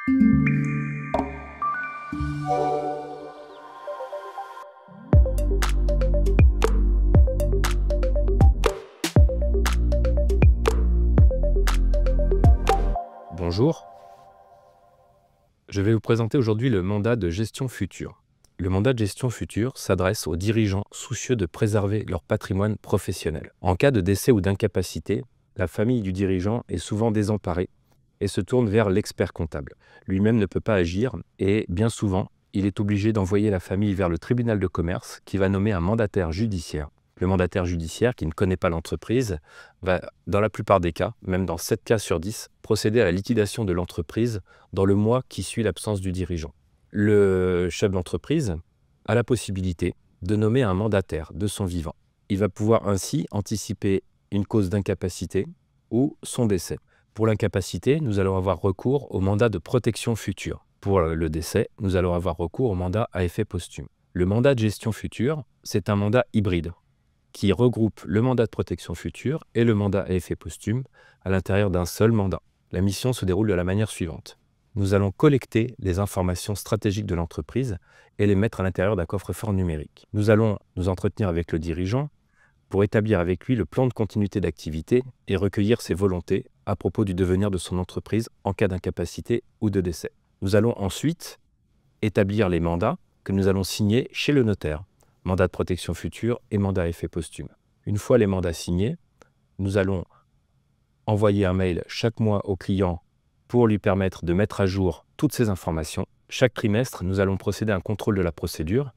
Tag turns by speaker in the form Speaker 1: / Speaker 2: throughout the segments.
Speaker 1: Bonjour, je vais vous présenter aujourd'hui le mandat de gestion future. Le mandat de gestion future s'adresse aux dirigeants soucieux de préserver leur patrimoine professionnel. En cas de décès ou d'incapacité, la famille du dirigeant est souvent désemparée et se tourne vers l'expert comptable. Lui-même ne peut pas agir et bien souvent, il est obligé d'envoyer la famille vers le tribunal de commerce qui va nommer un mandataire judiciaire. Le mandataire judiciaire, qui ne connaît pas l'entreprise, va, dans la plupart des cas, même dans 7 cas sur 10, procéder à la liquidation de l'entreprise dans le mois qui suit l'absence du dirigeant. Le chef d'entreprise a la possibilité de nommer un mandataire de son vivant. Il va pouvoir ainsi anticiper une cause d'incapacité ou son décès. Pour l'incapacité, nous allons avoir recours au mandat de protection future. Pour le décès, nous allons avoir recours au mandat à effet posthume. Le mandat de gestion future, c'est un mandat hybride qui regroupe le mandat de protection future et le mandat à effet posthume à l'intérieur d'un seul mandat. La mission se déroule de la manière suivante. Nous allons collecter les informations stratégiques de l'entreprise et les mettre à l'intérieur d'un coffre-fort numérique. Nous allons nous entretenir avec le dirigeant pour établir avec lui le plan de continuité d'activité et recueillir ses volontés à propos du devenir de son entreprise en cas d'incapacité ou de décès. Nous allons ensuite établir les mandats que nous allons signer chez le notaire. Mandat de protection future et mandat à effet posthume. Une fois les mandats signés, nous allons envoyer un mail chaque mois au client pour lui permettre de mettre à jour toutes ces informations. Chaque trimestre, nous allons procéder à un contrôle de la procédure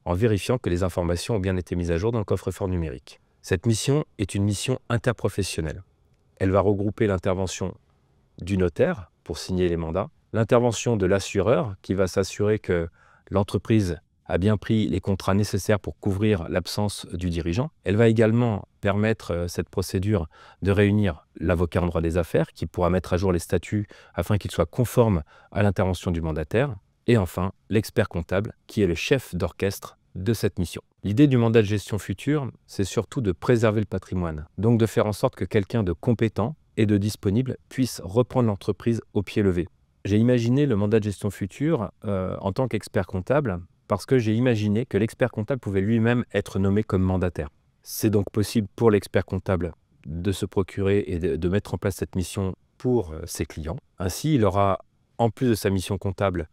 Speaker 1: en vérifiant que les informations ont bien été mises à jour dans le coffre-fort numérique. Cette mission est une mission interprofessionnelle. Elle va regrouper l'intervention du notaire pour signer les mandats, l'intervention de l'assureur qui va s'assurer que l'entreprise a bien pris les contrats nécessaires pour couvrir l'absence du dirigeant. Elle va également permettre, cette procédure, de réunir l'avocat en droit des affaires qui pourra mettre à jour les statuts afin qu'ils soient conformes à l'intervention du mandataire. Et enfin, l'expert comptable qui est le chef d'orchestre de cette mission. L'idée du mandat de gestion future, c'est surtout de préserver le patrimoine. Donc de faire en sorte que quelqu'un de compétent et de disponible puisse reprendre l'entreprise au pied levé. J'ai imaginé le mandat de gestion future en tant qu'expert comptable parce que j'ai imaginé que l'expert comptable pouvait lui-même être nommé comme mandataire. C'est donc possible pour l'expert comptable de se procurer et de mettre en place cette mission pour ses clients. Ainsi, il aura, en plus de sa mission comptable,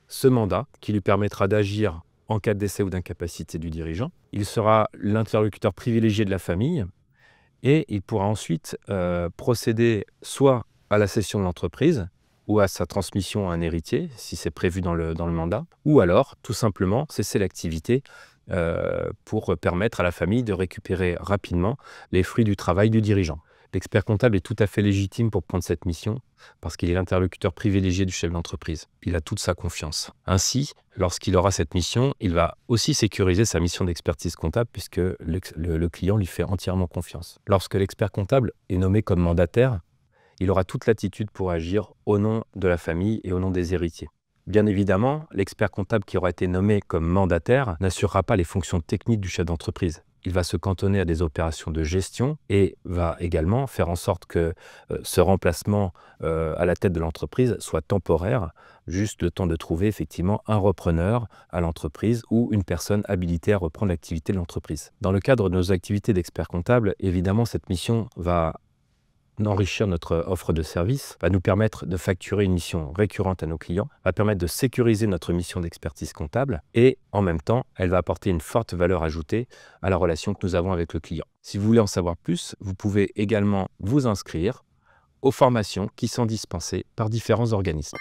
Speaker 1: ce mandat qui lui permettra d'agir en cas de décès ou d'incapacité du dirigeant. Il sera l'interlocuteur privilégié de la famille et il pourra ensuite procéder soit à la cession de l'entreprise, ou à sa transmission à un héritier, si c'est prévu dans le mandat, ou alors, tout simplement, cesser l'activité pour permettre à la famille de récupérer rapidement les fruits du travail du dirigeant. L'expert comptable est tout à fait légitime pour prendre cette mission, parce qu'il est l'interlocuteur privilégié du chef d'entreprise. Il a toute sa confiance. Ainsi, lorsqu'il aura cette mission, il va aussi sécuriser sa mission d'expertise comptable, puisque le client lui fait entièrement confiance. Lorsque l'expert comptable est nommé comme mandataire, il aura toute latitude pour agir au nom de la famille et au nom des héritiers. Bien évidemment, l'expert comptable qui aura été nommé comme mandataire n'assurera pas les fonctions techniques du chef d'entreprise. Il va se cantonner à des opérations de gestion et va également faire en sorte que ce remplacement à la tête de l'entreprise soit temporaire, juste le temps de trouver effectivement un repreneur à l'entreprise ou une personne habilitée à reprendre l'activité de l'entreprise. Dans le cadre de nos activités d'expert comptable, évidemment, cette mission va enrichir notre offre de service, va nous permettre de facturer une mission récurrente à nos clients, va permettre de sécuriser notre mission d'expertise comptable et en même temps, elle va apporter une forte valeur ajoutée à la relation que nous avons avec le client. Si vous voulez en savoir plus, vous pouvez également vous inscrire aux formations qui sont dispensées par différents organismes.